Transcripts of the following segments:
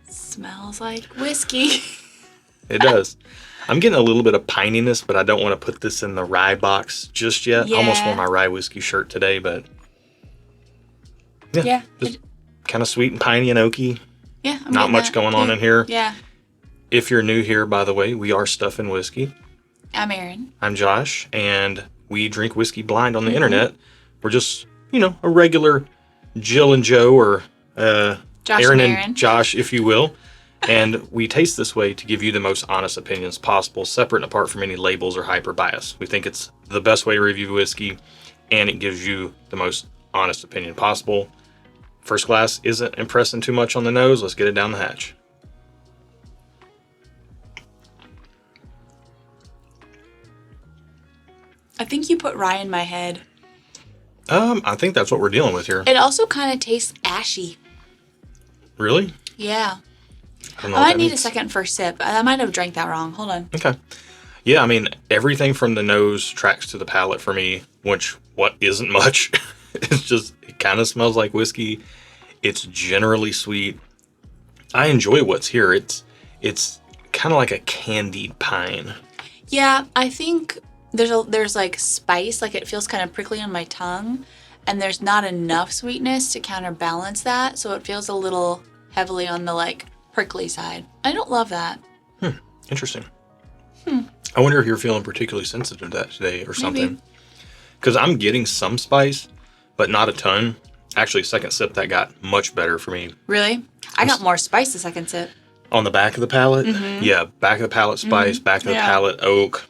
Smells like whiskey. It does. I'm getting a little bit of pininess, but I don't want to put this in the rye box just yet. Yeah. I almost wore my rye whiskey shirt today, but Yeah. just kind of sweet and piney and oaky. Yeah. Not much going on in here. Yeah. If you're new here, by the way, we are Stuff and Whiskey. I'm Erin. I'm Josh, and we drink whiskey blind on the internet. We're just, a regular Jill and Joe, or Josh Erin and and Josh, if you will. And we taste this way to give you the most honest opinions possible, separate and apart from any labels or hyper bias. We think it's the best way to review whiskey, and it gives you the most honest opinion possible. First glass isn't impressing too much on the nose. Let's get it down the hatch. I think you put rye in my head. I think that's what we're dealing with here. It also kind of tastes ashy. Really? Yeah. I don't know I what might that need a means. second first sip. I might have drank that wrong. Hold on. Okay. Yeah, I mean, everything from the nose tracks to the palate for me, which what isn't much. It's just, it kind of smells like whiskey. It's generally sweet. I enjoy what's here. It's kind of like a candied pine. Yeah, I think there's like spice, like it feels kind of prickly on my tongue, and there's not enough sweetness to counterbalance that, so it feels a little heavily on the like prickly side. I don't love that. Interesting. I wonder if you're feeling particularly sensitive to that today or something. Because I'm getting some spice, but not a ton. Actually, second sip, that got much better for me. Really? I got more spice the second sip. On the back of the palate? Yeah, back of the palate spice, back of the palate oak.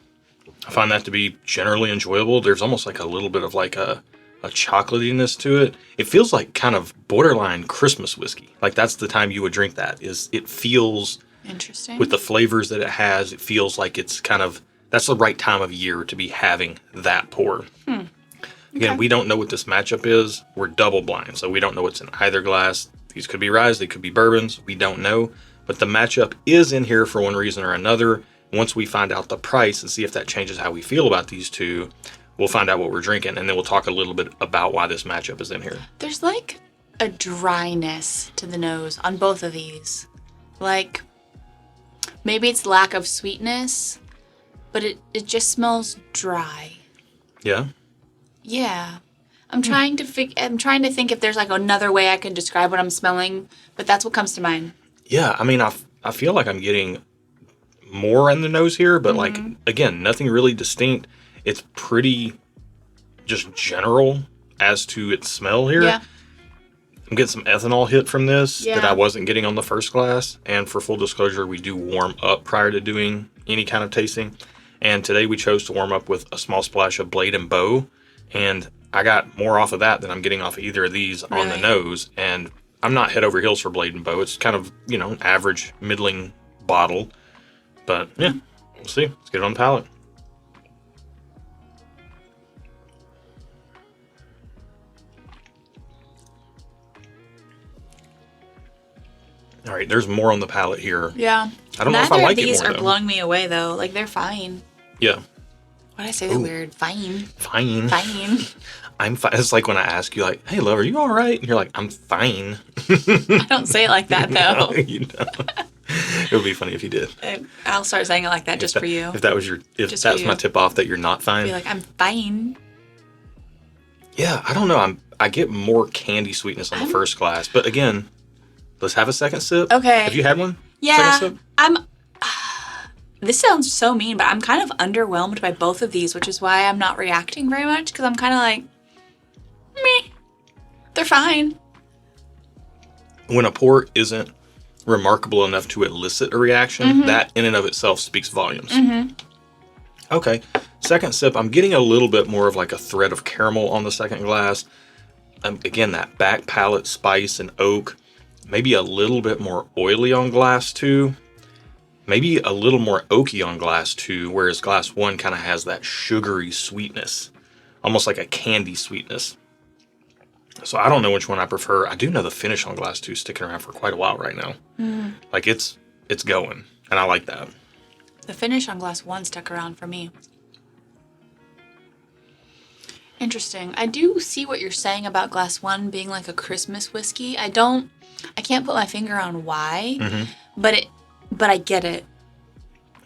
I find that to be generally enjoyable. There's almost like a little bit of like a chocolatiness to it. It feels like kind of borderline Christmas whiskey. Like that's the time you would drink that. It feels, Interesting. with the flavors that it has, it feels like it's kind of, that's the right time of year to be having that pour. Again, we don't know what this matchup is. We're double blind, so we don't know what's in either glass. These could be Ryes, they could be bourbons. We don't know. But the matchup is in here for one reason or another. Once we find out the price and see if that changes how we feel about these two, we'll find out what we're drinking, and then we'll talk a little bit about why this matchup is in here. There's like a dryness to the nose on both of these. Like, maybe it's lack of sweetness, but it just smells dry. Yeah? Yeah. I'm trying to think if there's like another way I can describe what I'm smelling, but that's what comes to mind. Yeah, I mean, I feel like I'm getting more in the nose here, but like, again, nothing really distinct. It's pretty just general as to its smell here. Yeah. I'm getting some ethanol hit from this that I Yeah. wasn't getting on the first glass. And for full disclosure, we do warm up prior to doing any kind of tasting. And today we chose to warm up with a small splash of Blade and Bow. And I got more off of that than I'm getting off of either of these on the Really? nose. And I'm not head over heels for Blade and Bow. It's kind of, an average, middling bottle. But yeah, we'll see. Let's get it on the palate. All right, there's more on the palate here. Yeah. I don't know if I like it Neither of these more, are though. blowing me away, though. Like, they're fine. Yeah. Why did I say that weird? Fine. Fine. Fine. I'm fine. It's like when I ask you, like, hey, love, are you all right? And you're like, I'm fine. I don't say it like that, though. You don't. It would be funny if you did. I'll start saying it like that just for you. If that was Just for that's my you. tip off that you're not fine. Be like, I'm fine. Yeah, I don't know. I get more candy sweetness on the first glass. But again, let's have a second sip. Okay. Have you had one? Yeah. Second sip? This sounds so mean, but I'm kind of underwhelmed by both of these, which is why I'm not reacting very much, because I'm kind of like, meh. They're fine. When a pour isn't remarkable enough to elicit a reaction, that in and of itself speaks volumes. Okay. Second sip, I'm getting a little bit more of like a thread of caramel on the second glass. Again, that back palate spice and oak. Maybe a little bit more oily on glass 2. Maybe a little more oaky on glass 2, whereas glass 1 kind of has that sugary sweetness. Almost like a candy sweetness. So I don't know which one I prefer. I do know the finish on glass 2 is sticking around for quite a while right now. Like it's going, and I like that. The finish on glass 1 stuck around for me. Interesting. I do see what you're saying about Glass One being like a Christmas whiskey. I can't put my finger on why, but I get it.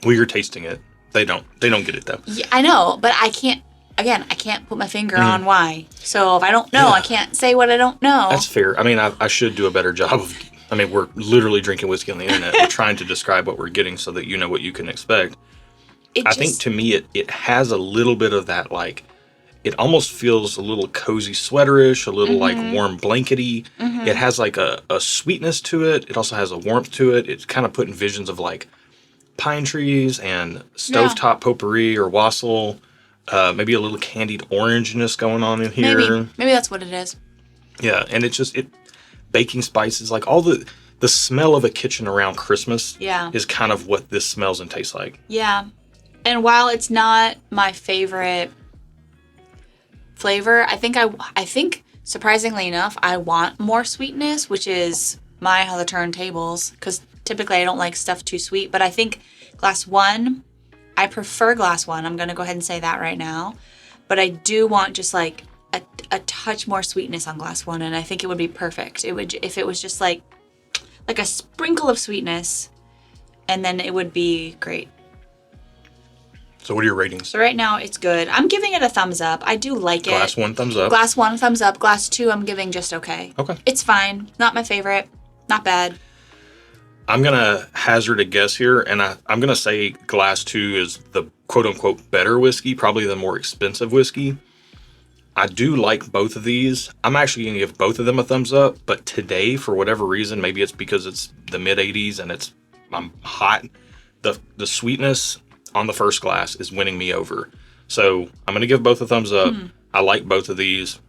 Well, you're tasting it. They don't get it though. Yeah, I know, but I can't put my finger on why. So if I don't know, I can't say what I don't know. That's fair. I mean, I should do a better job of, I mean, we're literally drinking whiskey on the internet. We're trying to describe what we're getting so that you know what you can expect. I think to me, it has a little bit of that, like, it almost feels a little cozy sweaterish, a little like warm blankety. It has like a sweetness to it. It also has a warmth to it. It's kind of putting visions of like pine trees and stovetop potpourri or wassail. Maybe a little candied orangeness going on in here. Maybe that's what it is. Yeah, and it's just baking spices, like all the smell of a kitchen around Christmas is kind of what this smells and tastes like. Yeah. And while it's not my favorite flavor, I think surprisingly enough, I want more sweetness, which is how the turntables, because typically I don't like stuff too sweet, but I think Glass One, I prefer Glass One. I'm going to go ahead and say that right now. But I do want just like a touch more sweetness on Glass One, and I think it would be perfect. If it was just like a sprinkle of sweetness, and then it would be great. So what are your ratings? So right now it's good. I'm giving it a thumbs up. I do like it. Glass One, thumbs up. Glass One, thumbs up. Glass Two, I'm giving just okay. Okay. It's fine. Not my favorite. Not bad. I'm going to hazard a guess here, and I'm going to say Glass 2 is the quote-unquote better whiskey, probably the more expensive whiskey. I do like both of these. I'm actually going to give both of them a thumbs up, but today, for whatever reason, maybe it's because it's the mid-80s and I'm hot, the sweetness on the first glass is winning me over. So I'm going to give both a thumbs up. I like both of these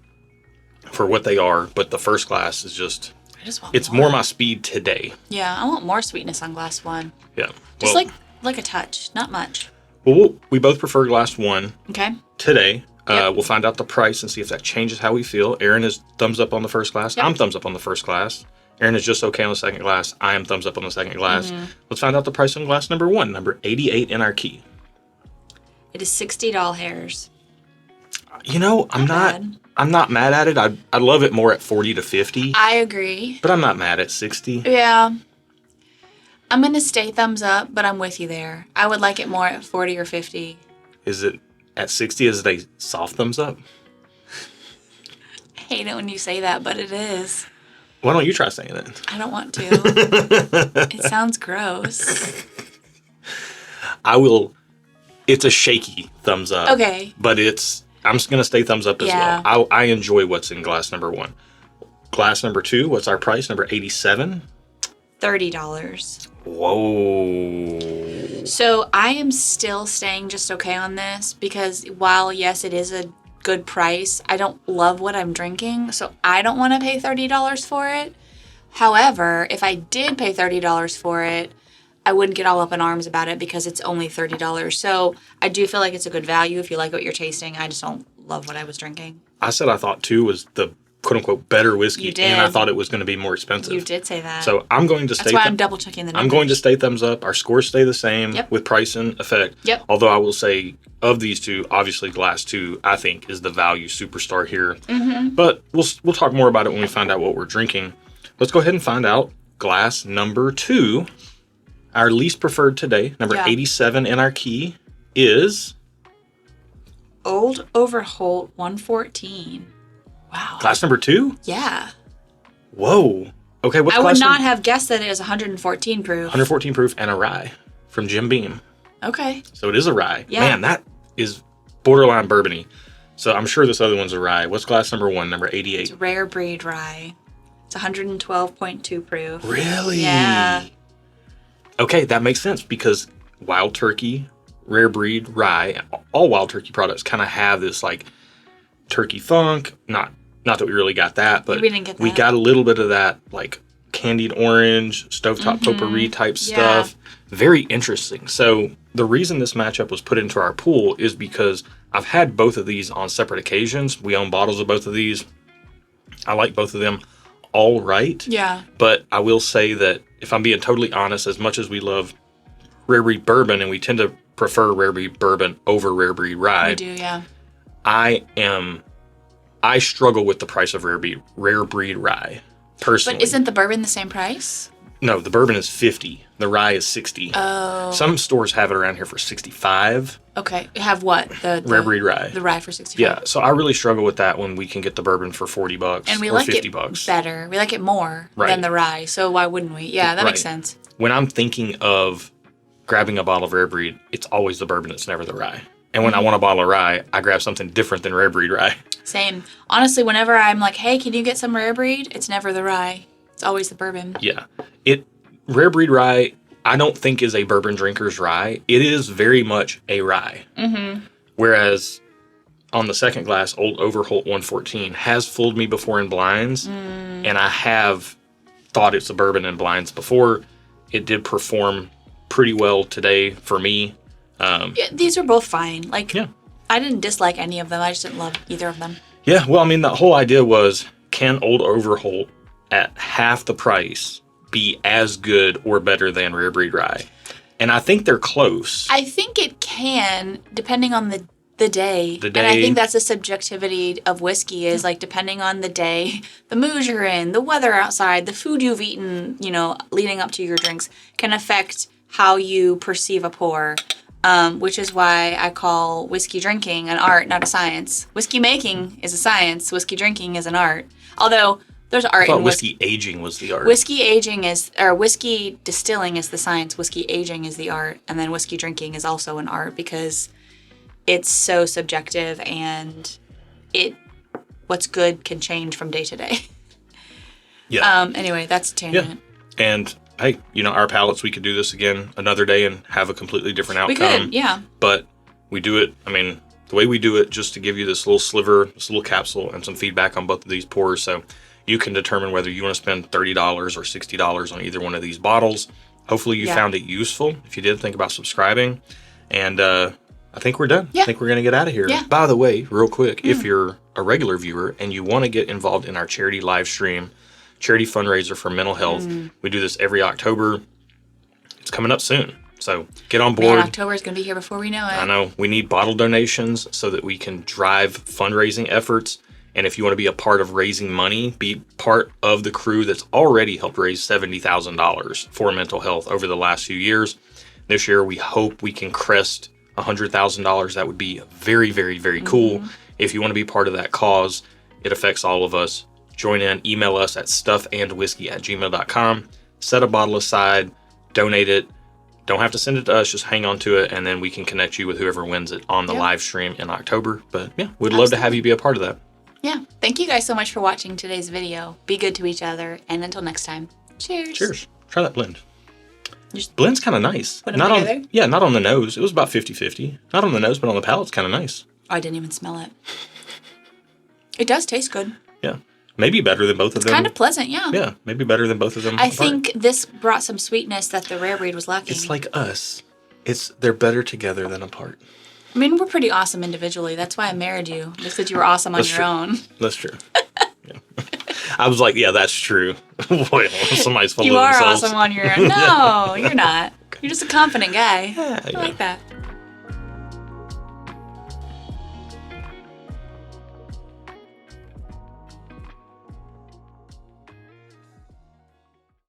for what they are, but the first glass is just... It's more my speed today. Yeah, I want more sweetness on Glass One. Yeah. Just like a touch, not much. Well, we both prefer Glass One. Okay. Today. We'll find out the price and see if that changes how we feel. Aaron is thumbs up on the first glass. Yep. I'm thumbs up on the first glass. Aaron is just okay on the second glass. I am thumbs up on the second glass. Let's find out the price on glass number 1, number 88 in our key. It is $60 hairs. You know, I'm not mad at it. I love it more at 40 to 50. I agree. But I'm not mad at 60. Yeah. I'm going to stay thumbs up, but I'm with you there. I would like it more at 40 or 50. Is it at 60? Is it a soft thumbs up? I hate it when you say that, but it is. Why don't you try saying it? I don't want to. It sounds gross. I will. It's a shaky thumbs up. Okay. But I'm just going to stay thumbs up as well. I enjoy what's in glass number 1. Glass number 2, what's our price? Number 87? $30. Whoa. So I am still staying just okay on this because while, yes, it is a good price, I don't love what I'm drinking, so I don't want to pay $30 for it. However, if I did pay $30 for it, I wouldn't get all up in arms about it because it's only $30. So I do feel like it's a good value if you like what you're tasting. I just don't love what I was drinking. I said I thought 2 was the quote-unquote better whiskey. You did. And I thought it was going to be more expensive. You did say that. So I'm going to stay... That's why I'm double-checking the numbers. I'm going to stay thumbs up. Our scores stay the same with price and effect. Yep. Although I will say, of these two, obviously Glass 2, I think, is the value superstar here. But we'll talk more about it when we find out what we're drinking. Let's go ahead and find out glass number 2. Our least preferred today, number 87 in our key, is... Old Overholt 114. Wow. Glass number 2? Yeah. Whoa. Okay, what's I glass would not have guessed that it was 114 proof. 114 proof and a rye from Jim Beam. Okay. So it is a rye. Yeah. Man, that is borderline bourbony. So I'm sure this other one's a rye. What's glass number 1, number 88? It's rare breed rye. It's 112.2 proof. Really? Yeah. Okay, that makes sense because Wild Turkey, rare breed rye, all Wild Turkey products kind of have this like turkey funk. Not that we really got that, but we didn't get that. We got a little bit of that like candied orange, stovetop potpourri type stuff. Very interesting. So the reason this matchup was put into our pool is because I've had both of these on separate occasions. We own bottles of both of these. I like both of them all right. Yeah. But I will say that if I'm being totally honest, as much as we love rare breed bourbon and we tend to prefer rare breed bourbon over rare breed rye. We do, yeah. I am I struggle with the price of rare breed rye, personally. But isn't the bourbon the same price? No, the bourbon is 50. The rye is 60. Oh. Some stores have it around here for 65. Okay. Have what? The Rare breed rye. The rye for 65. Yeah, so I really struggle with that when we can get the bourbon for $40 and we or like $50. It better. We like it more Right. than the rye. So why wouldn't we? Yeah, that Right. makes sense. When I'm thinking of grabbing a bottle of rare breed, it's always the bourbon. It's never the rye. And when I want a bottle of rye, I grab something different than rare breed rye. Same. Honestly, whenever I'm like, hey, can you get some rare breed? It's never the rye. It's always the bourbon. Yeah. Rare breed rye, I don't think is a bourbon drinker's rye. It is very much a rye. Mm-hmm. Whereas on the second glass, Old Overholt 114 has fooled me before in blinds. And I have thought it's a bourbon in blinds before. It did perform pretty well today for me. Yeah, these are both fine. Like, Yeah. I didn't dislike any of them. I just didn't love either of them. Yeah, well, I mean, the whole idea was, can Old Overholt at half the price be as good or better than rare breed rye? And I think they're close. I think it can, depending on the day. The day. And I think that's the subjectivity of whiskey is like depending on the day, the mood you're in, the weather outside, the food you've eaten, leading up to your drinks can affect how you perceive a pour. Which is why I call whiskey drinking an art, not a science. Whiskey making is a science. Whiskey drinking is an art. Although there's art in whiskey aging was the art. Whiskey distilling is the science. Whiskey aging is the art, and then whiskey drinking is also an art because it's so subjective and what's good can change from day to day. Yeah. Anyway, that's a tangent. Yeah. And hey, our palates, we could do this again another day and have a completely different outcome. We could, yeah. But we do it, the way we do it, just to give you this little sliver, this little capsule, and some feedback on both of these pours. So you can determine whether you want to spend $30 or $60 on either one of these bottles. Hopefully you found it useful. If you did, think about subscribing. And I think we're done. Yeah. I think we're going to get out of here. Yeah. By the way, real quick, if you're a regular viewer and you want to get involved in our charity live stream, charity fundraiser for mental health, we do this every October. It's coming up soon. So get on board. Man, October is going to be here before we know it. I know. We need bottle donations so that we can drive fundraising efforts. And if you want to be a part of raising money, be part of the crew that's already helped raise $70,000 for mental health over the last few years. This year, we hope we can crest $100,000. That would be very, very, very cool. If you want to be part of that cause, it affects all of us. Join in, email us at stuffandwhiskey@gmail.com. Set a bottle aside, donate it. Don't have to send it to us, just hang on to it, and then we can connect you with whoever wins it on the live stream in October. But yeah, we'd love to have you be a part of that. Yeah. Thank you guys so much for watching today's video. Be good to each other, and until next time, cheers. Cheers. Try that blend. Just Blend's kind of nice. put 'em together? Not on the nose. It was about 50-50. Not on the nose, but on the palate, it's kind of nice. Oh, I didn't even smell it. It does taste good. Yeah. Maybe better than both of them. Kind of pleasant, yeah. Yeah, maybe better than both of them. I apart. think this brought some sweetness that the rare breed was lacking. It's like us. They're better together than apart. I mean, we're pretty awesome individually. That's why I married you. Just that you were awesome on That's your true. own. That's true. Yeah. I was like, yeah, that's true. Boy, somebody's full You of are themselves. awesome on your own. No, you're not. You're just a confident guy. Yeah, I like that.